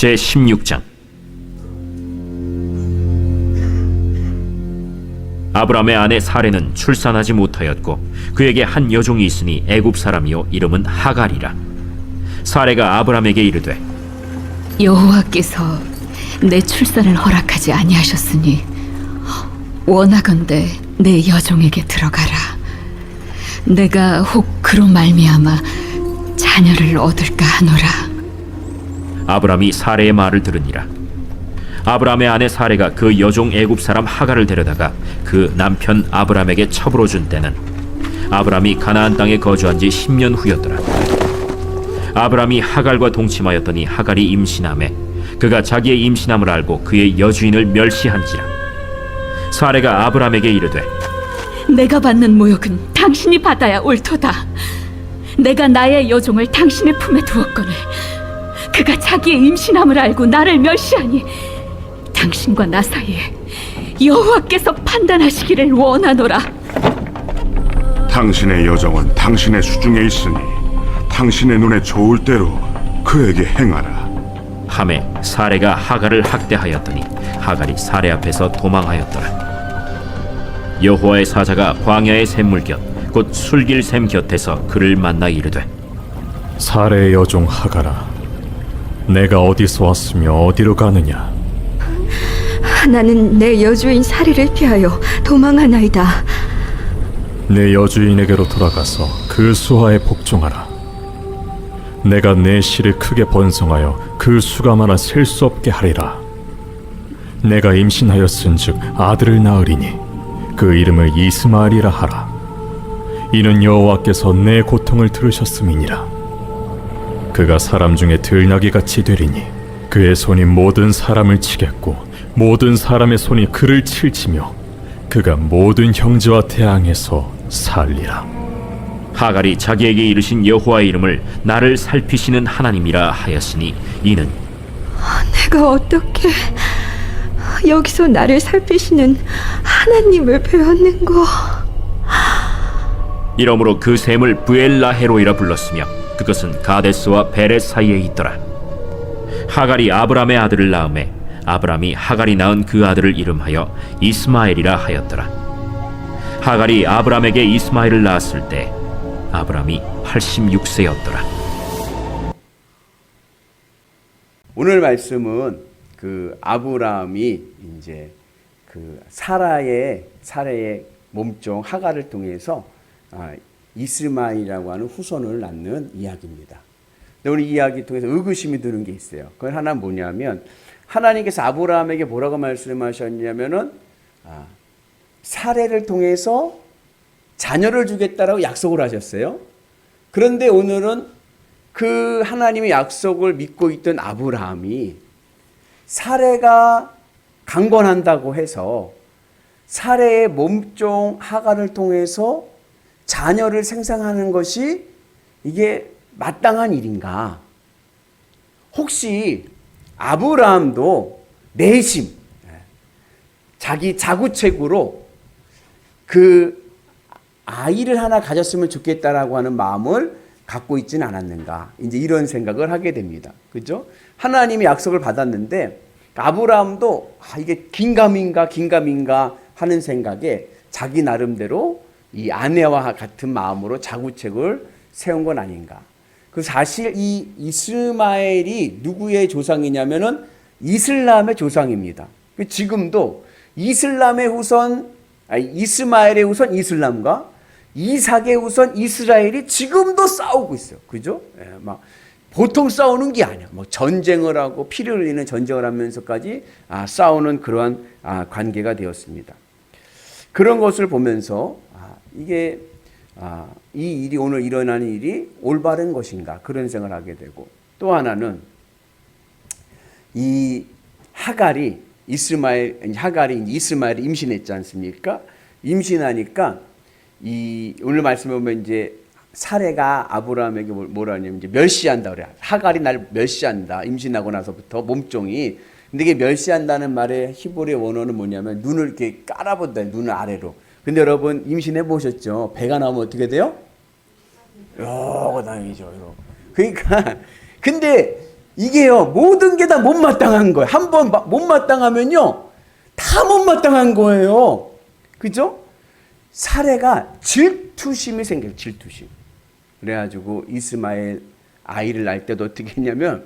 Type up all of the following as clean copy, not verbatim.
제16장. 아브람의 아내 사레는 출산하지 못하였고 그에게 한 여종이 있으니 애굽 사람이요 이름은 하갈이라. 사레가 아브람에게 이르되 여호와께서 내 출산을 허락하지 아니하셨으니 원하건대 내 여종에게 들어가라. 내가 혹 그로 말미암아 자녀를 얻을까 하노라. 아브람이 사레의 말을 들으니라. 아브람의 아내 사레가 그 여종 애굽 사람 하갈을 데려다가 그 남편 아브람에게 첩으로 준 때는 아브람이 가나안 땅에 거주한 지 10년 후였더라. 아브람이 하갈과 동침하였더니 하갈이 임신하매 그가 자기의 임신함을 알고 그의 여주인을 멸시한지라. 사레가 아브람에게 이르되 내가 받는 모욕은 당신이 받아야 옳도다. 내가 나의 여종을 당신의 품에 두었거늘 그가 자기의 임신함을 알고 나를 멸시하니 당신과 나 사이에 여호와께서 판단하시기를 원하노라. 당신의 여종은 당신의 수중에 있으니 당신의 눈에 좋을 대로 그에게 행하라. 하매 사레가 하갈을 학대하였더니 하갈이 사레 앞에서 도망하였더라. 여호와의 사자가 광야의 샘물 곁 곧 술길 샘 곁에서 그를 만나 이르되 사레의 여종 하갈아, 내가 어디서 왔으며 어디로 가느냐? 나는 내 여주인 사리를 피하여 도망하나이다. 내 여주인에게로 돌아가서 그 수하에 복종하라. 내가 내 씨를 크게 번성하여 그 수가 많아 셀 수 없게 하리라. 내가 임신하였은즉 아들을 낳으리니 그 이름을 이스마엘이라 하라. 이는 여호와께서 내 고통을 들으셨음이니라. 그가 사람 중에 들나귀같이 되리니 그의 손이 모든 사람을 치겠고 모든 사람의 손이 그를 칠지며 그가 모든 형제와 대항해서 살리라. 하갈이 자기에게 이르신 여호와의 이름을 나를 살피시는 하나님이라 하였으니 이는 내가 어떻게 여기서 나를 살피시는 하나님을 배웠는고. 이러므로 그 샘을 브엘라헤로이라 불렀으며 그것은 가데스와 베렛 사이에 있더라. 하갈이 아브람의 아들을 낳음에 아브람이 하갈이 낳은 그 아들을 이름하여 이스마엘이라 하였더라. 하갈이 아브람에게 이스마엘을 낳았을 때 아브람이 86세였더라. 오늘 말씀은 그 아브람이 이제 그 사라의 몸종 하갈을 통해서 이스마엘이라고 하는 후손을 낳는 이야기입니다. 근데 우리 이야기 통해서 의구심이 드는 게 있어요. 그건 하나 뭐냐면 하나님께서 아브라함에게 뭐라고 말씀하셨냐면은 사레를 통해서 자녀를 주겠다라고 약속을 하셨어요. 그런데 오늘은 그 하나님의 약속을 믿고 있던 아브라함이 사레가 강권한다고 해서 사레의 몸종 하갈을 통해서 자녀를 생산하는 것이 이게 마땅한 일인가? 혹시 아브라함도 내심 자기 자구책으로 그 아이를 하나 가졌으면 좋겠다라고 하는 마음을 갖고 있지는 않았는가? 이제 이런 생각을 하게 됩니다. 그죠? 하나님이 약속을 받았는데 아브라함도 이게 긴가민가 하는 생각에 자기 나름대로 이 아내와 같은 마음으로 자구책을 세운 건 아닌가. 그 사실 이 이스마엘이 누구의 조상이냐면은 이슬람의 조상입니다. 지금도 이슬람의 후손, 이스마엘의 후손 이슬람과 이삭의 후손 이스라엘이 지금도 싸우고 있어요. 그죠? 예, 막 보통 싸우는 게 아니야. 뭐 전쟁을 하고 피를 흘리는 전쟁을 하면서까지 싸우는 그러한 관계가 되었습니다. 그런 것을 보면서 이게 이 일이 오늘 일어나는 일이 올바른 것인가 그런 생각을 하게 되고, 또 하나는 이 하갈이 이스마엘이 임신했지 않습니까? 임신하니까 이 오늘 말씀에 보면 이제 사레가 아브라함에게 뭐라 하냐면 이제 멸시한다 그래. 하갈이 날 멸시한다. 임신하고 나서부터 몸종이. 근데 이게 멸시한다는 말의 히브리 원어는 뭐냐면 눈을 이렇게 깔아본다. 눈을 아래로. 근데 여러분 임신해 보셨죠? 배가 나오면 어떻게 돼요? 요거 다행이죠. 그러니까 근데 이게요, 모든 게 다 못마땅한 거예요. 한번 못마땅하면요, 다 못마땅한 거예요. 그죠? 사례가 질투심이 생겨요, 질투심. 그래가지고 이스마엘 아이를 낳을 때도 어떻게 했냐면,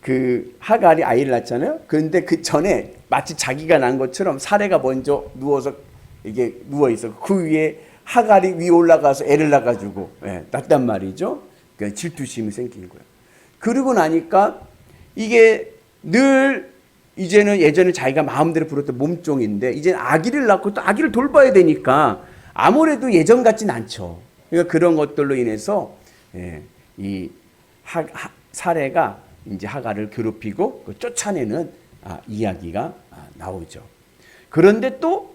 그 하갈이 아이를 낳잖아요. 그런데 그 전에 마치 자기가 낳은 것처럼 사례가 먼저 누워서 이게 누워 있어. 그 위에 하갈이 위에 올라가서 애를 낳아가지고 낳단 말이죠. 그러니까 질투심이 생긴 거예요. 그러고 나니까 이게 늘 이제는 예전에 자기가 마음대로 부렸던 몸종인데 이제 아기를 낳고 또 아기를 돌봐야 되니까 아무래도 예전 같진 않죠. 그러니까 그런 것들로 인해서 이 사례가 이제 하갈을 괴롭히고 쫓아내는 이야기가 나오죠. 그런데 또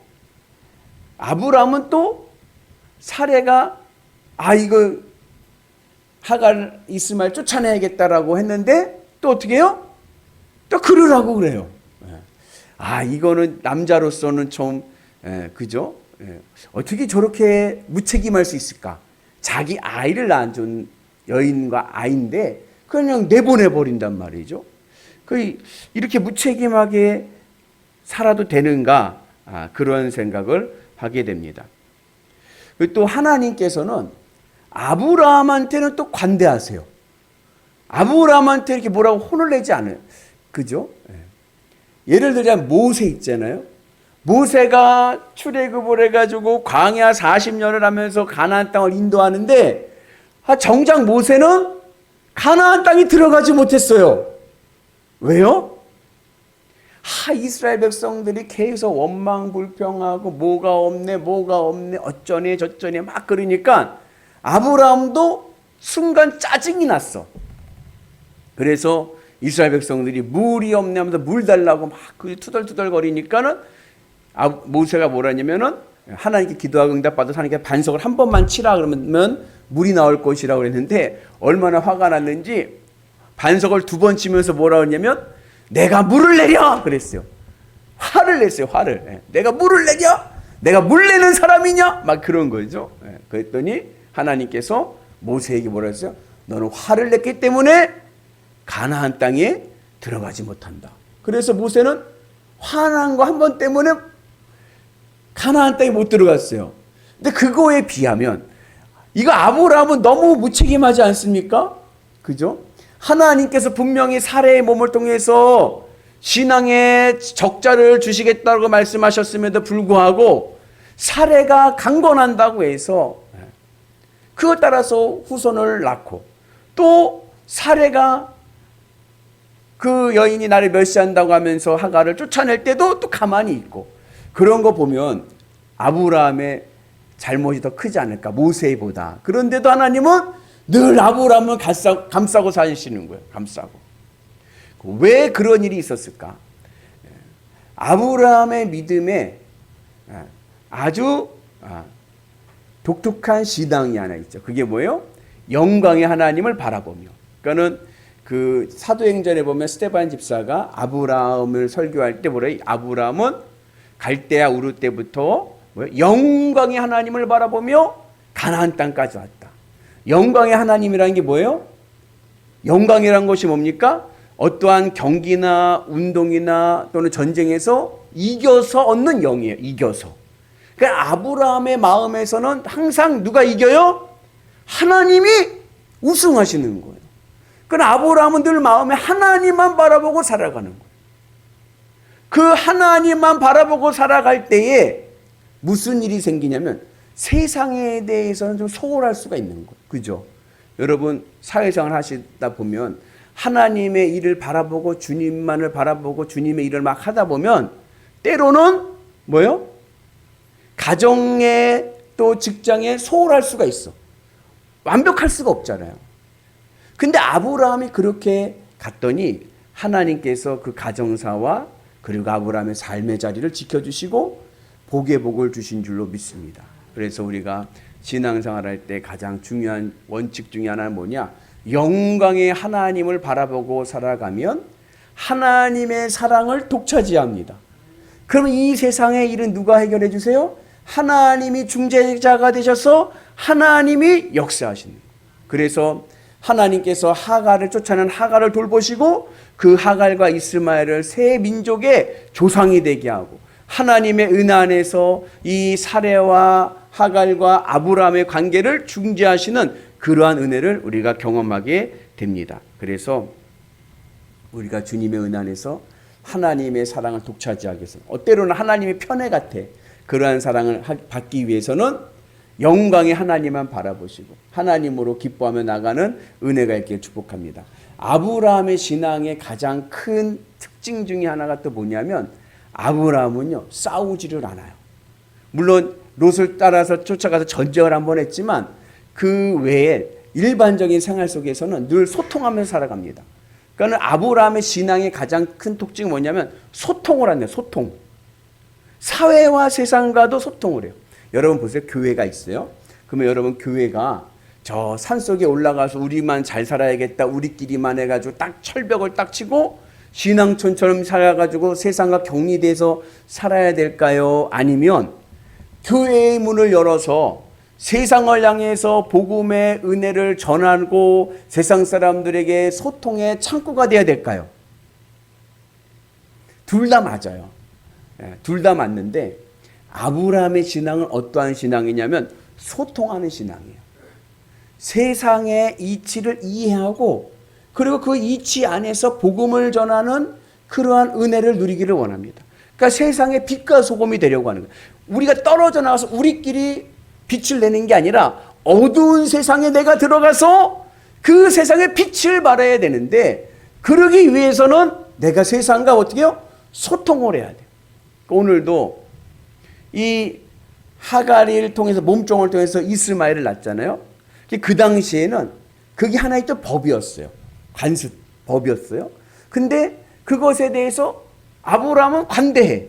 아브라함은 또 사례가 이거 하갈 이스마엘 쫓아내야겠다라고 했는데 또 어떻게 해요? 또 그러라고 그래요. 이거는 남자로서는 좀 그죠? 어떻게 저렇게 무책임할 수 있을까? 자기 아이를 낳은 여인과 아이인데 그냥 내보내 버린단 말이죠. 이렇게 무책임하게 살아도 되는가? 그런 생각을 하게 됩니다. 또 하나님께서는 아브라함한테는 또 관대하세요. 아브라함한테 이렇게 뭐라고 혼을 내지 않아요. 그죠? 예를 들자면 모세 있잖아요. 모세가 출애굽을 해가지고 광야 40년을 하면서 가나안 땅을 인도하는데 정작 모세는 가나안 땅에 들어가지 못했어요. 왜요? 이스라엘 백성들이 계속 원망불평하고 뭐가 없네 어쩌네 저쩌네 막 그러니까 아브라함도 순간 짜증이 났어. 그래서 이스라엘 백성들이 물이 없네 하면서 물 달라고 막 투덜투덜 거리니까는 모세가 뭐라 했냐면은 하나님께 기도하고 응답받아서 하나님께 반석을 한 번만 치라 그러면 물이 나올 것이라고 그랬는데 얼마나 화가 났는지 반석을 2번 치면서 뭐라 했냐면 내가 물을 내려 그랬어요. 화를 냈어요. 화를. 내가 물을 내려? 내가 물 내는 사람이냐? 막 그런 거죠. 그랬더니 하나님께서 모세에게 뭐라 했어요? 너는 화를 냈기 때문에 가나안 땅에 들어가지 못한다. 그래서 모세는 화난 거 한 번 때문에 가나안 땅에 못 들어갔어요. 근데 그거에 비하면 이거 아브라함은 너무 무책임하지 않습니까? 그죠? 하나님께서 분명히 사례의 몸을 통해서 신앙의 적자를 주시겠다고 말씀하셨음에도 불구하고 사례가 강건한다고 해서 그것 따라서 후손을 낳고 또 사례가 그 여인이 나를 멸시한다고 하면서 하갈을 쫓아낼 때도 또 가만히 있고 그런 거 보면 아브라함의 잘못이 더 크지 않을까 모세보다. 그런데도 하나님은 늘 아브라함을 감싸고 사시는 거예요. 감싸고. 왜 그런 일이 있었을까? 아브라함의 믿음에 아주 독특한 신앙이 하나 있죠. 그게 뭐예요? 영광의 하나님을 바라보며. 그러니까는 그 사도행전에 보면 스데반 집사가 아브라함을 설교할 때 뭐래요? 아브라함은 갈대아 우르 때부터 영광의 하나님을 바라보며 가나안 땅까지 왔다. 영광의 하나님이라는 게 뭐예요? 영광이라는 것이 뭡니까? 어떠한 경기나 운동이나 또는 전쟁에서 이겨서 얻는 영이에요. 이겨서. 그러니까 아브라함의 마음에서는 항상 누가 이겨요? 하나님이 우승하시는 거예요. 그러나 아브라함은 늘 마음에 하나님만 바라보고 살아가는 거예요. 그 하나님만 바라보고 살아갈 때에 무슨 일이 생기냐면 세상에 대해서는 좀 소홀할 수가 있는 거예요. 그죠? 여러분 사회생활 하시다 보면 하나님의 일을 바라보고 주님만을 바라보고 주님의 일을 막 하다 보면 때로는 뭐요? 가정에 또 직장에 소홀할 수가 있어. 완벽할 수가 없잖아요. 근데 아브라함이 그렇게 갔더니 하나님께서 그 가정사와 그리고 아브라함의 삶의 자리를 지켜주시고 복의 복을 주신 줄로 믿습니다. 그래서 우리가 신앙생활 할 때 가장 중요한 원칙 중에 하나는 뭐냐? 영광의 하나님을 바라보고 살아가면 하나님의 사랑을 독차지합니다. 그러면 이 세상의 일은 누가 해결해 주세요? 하나님이 중재자가 되셔서 하나님이 역사하시는 거예요. 그래서 하나님께서 하갈을 쫓아낸 하갈을 돌보시고 그 하갈과 이스마엘을 새 민족의 조상이 되게 하고 하나님의 은혜 안에서 이 사레와 하갈과 아브라함의 관계를 중재하시는 그러한 은혜를 우리가 경험하게 됩니다. 그래서 우리가 주님의 은혜 안에서 하나님의 사랑을 독차지하기 위해서 때로는 하나님의 편애 같아 그러한 사랑을 받기 위해서는 영광의 하나님만 바라보시고 하나님으로 기뻐하며 나가는 은혜가 있기를 축복합니다. 아브라함의 신앙의 가장 큰 특징 중에 하나가 또 뭐냐면 아브라함은요 싸우지를 않아요. 물론 롯을 따라서 쫓아가서 전쟁을 한번 했지만 그 외에 일반적인 생활 속에서는 늘 소통하면서 살아갑니다. 그러니까 아브라함의 신앙의 가장 큰 특징이 뭐냐면 소통을 한대요. 소통. 사회와 세상과도 소통을 해요. 여러분 보세요. 교회가 있어요. 그러면 여러분 교회가 저 산속에 올라가서 우리만 잘 살아야겠다. 우리끼리만 해가지고 딱 철벽을 딱 치고 신앙촌처럼 살아가지고 세상과 격리돼서 살아야 될까요? 아니면 교회의 문을 열어서 세상을 향해서 복음의 은혜를 전하고 세상 사람들에게 소통의 창구가 되어야 될까요? 둘 다 맞아요. 둘 다 맞는데 아브라함의 신앙은 어떠한 신앙이냐면 소통하는 신앙이에요. 세상의 이치를 이해하고 그리고 그 이치 안에서 복음을 전하는 그러한 은혜를 누리기를 원합니다. 그러니까 세상의 빛과 소금이 되려고 하는 거예요. 우리가 떨어져 나와서 우리끼리 빛을 내는 게 아니라 어두운 세상에 내가 들어가서 그 세상의 빛을 발해야 되는데 그러기 위해서는 내가 세상과 어떻게 해요? 소통을 해야 돼요. 오늘도 이 하갈을 통해서 몸종을 통해서 이스마엘을 낳잖아요. 그 당시에는 그게 하나의 또 법이었어요. 관습 법이었어요. 근데 그것에 대해서 아브라함은 관대해.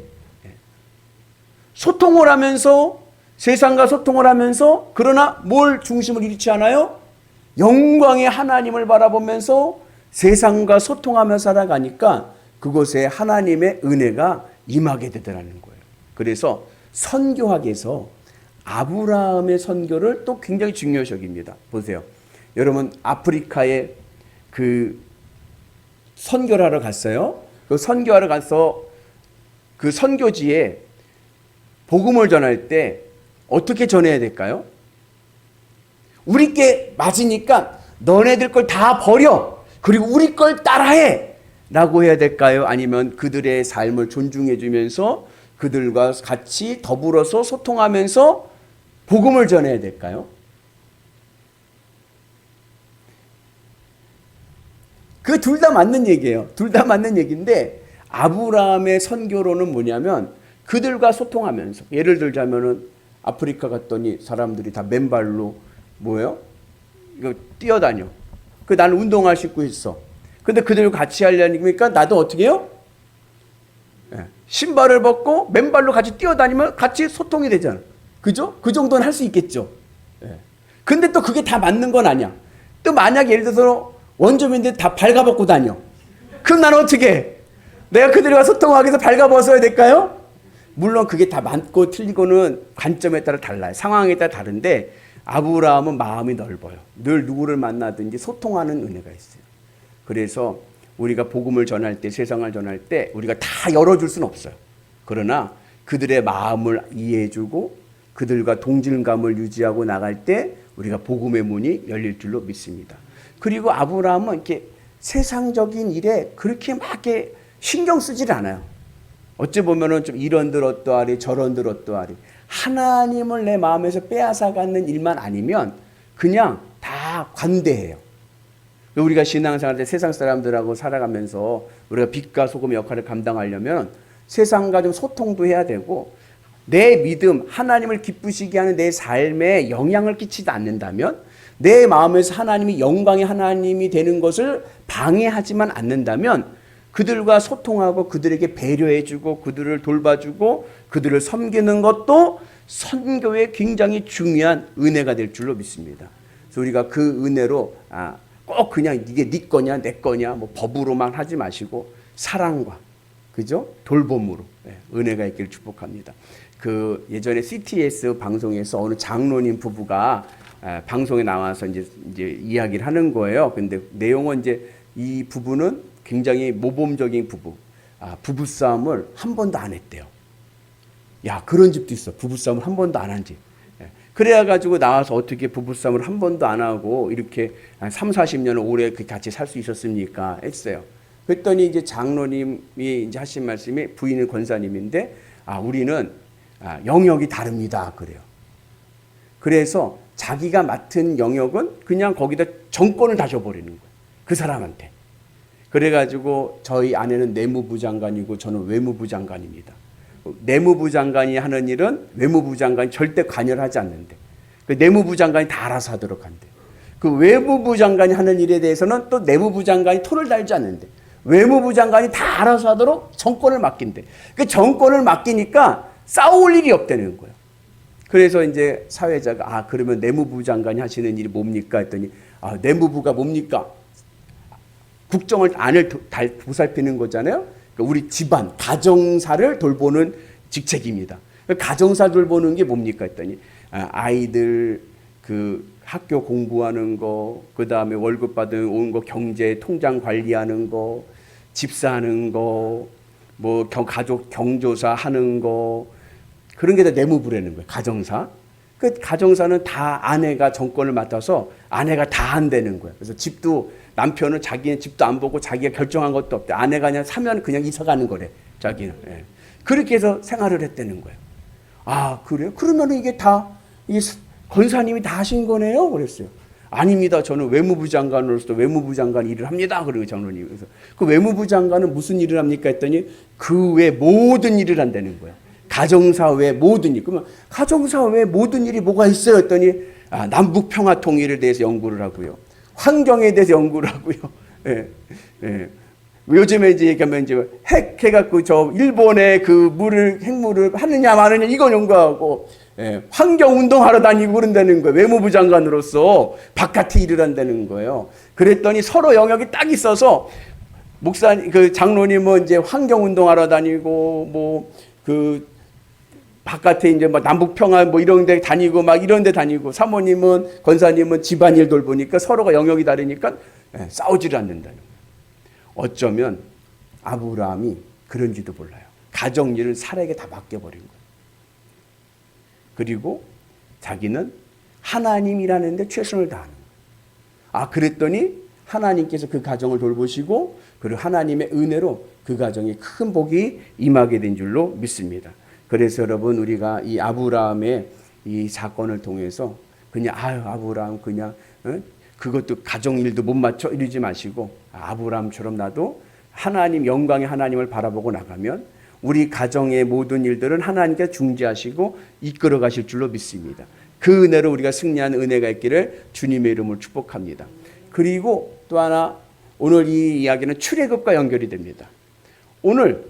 소통을 하면서 세상과 소통을 하면서 그러나 뭘 중심을 잃지 않아요? 영광의 하나님을 바라보면서 세상과 소통하며 살아가니까 그곳에 하나님의 은혜가 임하게 되더라는 거예요. 그래서 선교학에서 아브라함의 선교를 또 굉장히 중요시 여깁니다. 보세요. 여러분 아프리카에 그 선교를 하러 갔어요. 그 선교하러 가서 그 선교지에 복음을 전할 때 어떻게 전해야 될까요? 우리께 맞으니까 너네들 걸 다 버려. 그리고 우리 걸 따라해. 라고 해야 될까요? 아니면 그들의 삶을 존중해 주면서 그들과 같이 더불어서 소통하면서 복음을 전해야 될까요? 그 둘 다 맞는 얘기예요. 둘 다 맞는 얘기인데 아브라함의 선교로는 뭐냐면 그들과 소통하면서 예를 들자면은 아프리카 갔더니 사람들이 다 맨발로 뭐예요? 이거 뛰어다녀. 그 나는 운동화 신고 있어. 근데 그들과 같이 하려니까 나도 어떻게 해요? 신발을 벗고 맨발로 같이 뛰어다니면 같이 소통이 되잖아. 그죠? 그 정도는 할 수 있겠죠. 근데 또 그게 다 맞는 건 아니야. 또 만약 예를 들어서 원주민들 다 발가벗고 다녀. 그럼 나는 어떻게 해? 내가 그들과 소통하기 위해서 발가벗어야 될까요? 물론 그게 다 맞고 틀리고는 관점에 따라 달라요. 상황에 따라 다른데 아브라함은 마음이 넓어요. 늘 누구를 만나든지 소통하는 은혜가 있어요. 그래서 우리가 복음을 전할 때 세상을 전할 때 우리가 다 열어줄 수는 없어요. 그러나 그들의 마음을 이해해주고 그들과 동질감을 유지하고 나갈 때 우리가 복음의 문이 열릴 줄로 믿습니다. 그리고 아브라함은 이렇게 세상적인 일에 그렇게 막 이렇게 신경 쓰질 않아요. 어찌 보면은 좀 이런들 어떠하리 저런들 어떠하리 하나님을 내 마음에서 빼앗아가는 일만 아니면 그냥 다 관대해요. 우리가 신앙생활 때 세상 사람들하고 살아가면서 우리가 빛과 소금의 역할을 감당하려면 세상과 좀 소통도 해야 되고 내 믿음, 하나님을 기쁘시게 하는 내 삶에 영향을 끼치지 않는다면 내 마음에서 하나님이 영광의 하나님이 되는 것을 방해하지만 않는다면 그들과 소통하고 그들에게 배려해주고 그들을 돌봐주고 그들을 섬기는 것도 선교의 굉장히 중요한 은혜가 될 줄로 믿습니다. 그래서 우리가 그 은혜로 꼭 그냥 이게 네 거냐 내 거냐 뭐 법으로만 하지 마시고 사랑과 그죠? 돌봄으로 은혜가 있기를 축복합니다. 그 예전에 CTS 방송에서 어느 장로님 부부가 방송에 나와서 이제 이야기를 하는 거예요. 근데 내용은 이제 이 부부는 굉장히 모범적인 부부. 부부싸움을 한 번도 안 했대요. 야, 그런 집도 있어. 부부싸움을 한 번도 안 한 집. 그래가지고 나와서 어떻게 부부싸움을 한 번도 안 하고 이렇게 3, 40년을 오래 같이 살 수 있었습니까? 했어요. 그랬더니 이제 장로님이 이제 하신 말씀이 부인은 권사님인데, 우리는 영역이 다릅니다. 그래요. 그래서 자기가 맡은 영역은 그냥 거기다 정권을 다 줘버리는 거예요. 그 사람한테. 그래가지고 저희 아내는 내무부 장관이고 저는 외무부 장관입니다. 내무부 장관이 하는 일은 외무부 장관이 절대 관여를 하지 않는데 그 내무부 장관이 다 알아서 하도록 한대. 그 외무부 장관이 하는 일에 대해서는 또 내무부 장관이 손을 달지 않는데 외무부 장관이 다 알아서 하도록 정권을 맡긴대. 그 정권을 맡기니까 싸울 일이 없다는 거예요. 그래서 이제 사회자가 그러면 내무부 장관이 하시는 일이 뭡니까 했더니 내무부가 뭡니까? 국정을 안을 보살피는 거잖아요. 그러니까 우리 집안 가정사를 돌보는 직책입니다. 가정사 돌보는 게 뭡니까 했더니 아이들 그 학교 공부하는 거, 그 다음에 월급 받은 거 경제 통장 관리하는 거, 집사하는 거, 뭐 가족 경조사 하는 거 그런 게 다 내무부라는 거예요. 가정사. 그 가정사는 다 아내가 정권을 맡아서 아내가 다 한다는 거예요. 그래서 집도 남편은 자기는 집도 안 보고 자기가 결정한 것도 없대. 아내가 그냥 사면 그냥 이사 가는 거래. 자기는. 예. 그렇게 해서 생활을 했다는 거예요. 그래요? 그러면 이게 다 이게 권사님이 다 하신 거네요? 그랬어요. 아닙니다. 저는 외무부 장관으로서 외무부 장관 일을 합니다. 그리고 장로님. 그래서 그 외무부 장관은 무슨 일을 합니까? 했더니 그 외 모든 일을 한다는 거예요. 가정사 외 모든 일. 그러면 가정사 외 모든 일이 뭐가 있어요? 했더니 남북 평화 통일에 대해서 연구를 하고요. 환경에 대해서 연구를 하고요. 예, 예. 요즘에 이제 얘기하면 이제 핵 해갖고 저 일본의 그 핵물을 하느냐 마느냐 이거 연구하고 환경 운동하러 다니고 그런다는 거예요. 외무부 장관으로서 바깥에 일을 한다는 거예요. 그랬더니 서로 영역이 딱 있어서 목사님 그 장로님은 이제 환경 운동하러 다니고 뭐 그 바깥에 이제 막 남북 평화 뭐 이런 데 다니고 막 이런 데 다니고 사모님은 권사님은 집안일 돌보니까 서로가 영역이 다르니까 싸우지를 않는다는 거예요. 어쩌면 아브라함이 그런지도 몰라요. 가정일을 사라에게 다 맡겨버린 거예요. 그리고 자기는 하나님이라는 데 최선을 다하는 거예요. 그랬더니 하나님께서 그 가정을 돌보시고 그리고 하나님의 은혜로 그 가정에 큰 복이 임하게 된 줄로 믿습니다. 그래서 여러분 우리가 이 아브라함의 이 사건을 통해서 그냥 아브라함 그냥 그것도 가정일도 못 맞춰 이러지 마시고 아브라함처럼 나도 하나님 영광의 하나님을 바라보고 나가면 우리 가정의 모든 일들은 하나님께서 중재하시고 이끌어 가실 줄로 믿습니다. 그 은혜로 우리가 승리하는 은혜가 있기를 주님의 이름으로 축복합니다. 그리고 또 하나 오늘 이 이야기는 출애굽과 연결이 됩니다. 오늘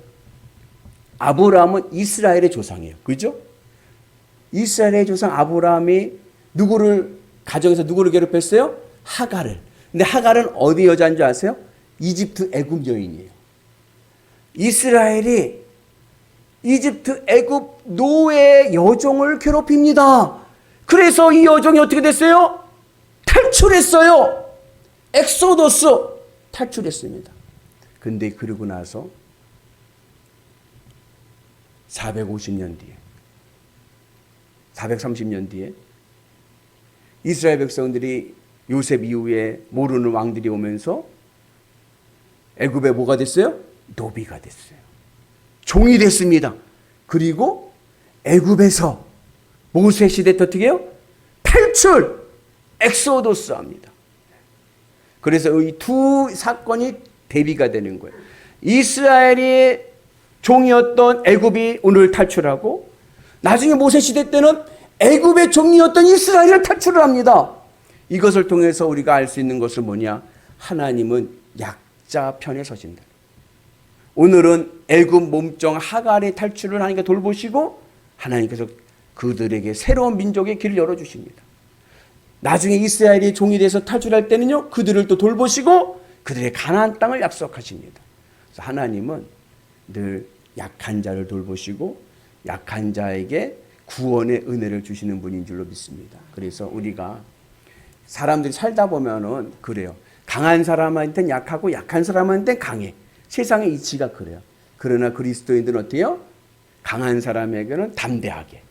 아브라함은 이스라엘의 조상이에요. 그죠? 이스라엘의 조상 아브라함이 가정에서 누구를 괴롭혔어요? 하갈을. 근데 하갈은 어디 여자인 줄 아세요? 이집트 애굽 여인이에요. 이스라엘이 이집트 애굽 노예 여종을 괴롭힙니다. 그래서 이 여종이 어떻게 됐어요? 탈출했어요. 엑소더스 탈출했습니다. 근데 그러고 나서 450년 뒤에 430년 뒤에 이스라엘 백성들이 요셉 이후에 모르는 왕들이 오면서 애굽에 뭐가 됐어요? 노비가 됐어요. 종이 됐습니다. 그리고 애굽에서 모세 시대 때 어떻게 해요? 탈출! 엑소더스 합니다. 그래서 이 두 사건이 대비가 되는 거예요. 이스라엘이 종이었던 애굽이 오늘 탈출하고 나중에 모세 시대 때는 애굽의 종이었던 이스라엘을 탈출을 합니다. 이것을 통해서 우리가 알 수 있는 것은 뭐냐? 하나님은 약자 편에 서신다. 오늘은 애굽 몸종 하갈의 탈출을 하나님께 돌보시고 하나님께서 그들에게 새로운 민족의 길을 열어주십니다. 나중에 이스라엘이 종이 돼서 탈출할 때는요, 그들을 또 돌보시고 그들의 가나안 땅을 약속하십니다. 그래서 하나님은 늘 약한 자를 돌보시고 약한 자에게 구원의 은혜를 주시는 분인 줄로 믿습니다. 그래서 우리가 사람들이 살다 보면은 그래요. 강한 사람한테는 약하고 약한 사람한테는 강해. 세상의 이치가 그래요. 그러나 그리스도인들은 어때요? 강한 사람에게는 담대하게,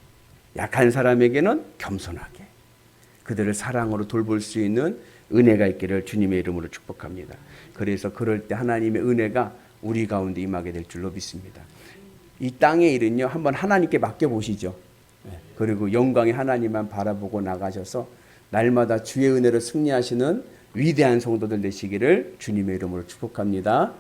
약한 사람에게는 겸손하게 그들을 사랑으로 돌볼 수 있는 은혜가 있기를 주님의 이름으로 축복합니다. 그래서 그럴 때 하나님의 은혜가 우리 가운데 임하게 될 줄로 믿습니다. 이 땅의 일은요, 한번 하나님께 맡겨보시죠. 그리고 영광의 하나님만 바라보고 나가셔서 날마다 주의 은혜로 승리하시는 위대한 성도들 되시기를 주님의 이름으로 축복합니다.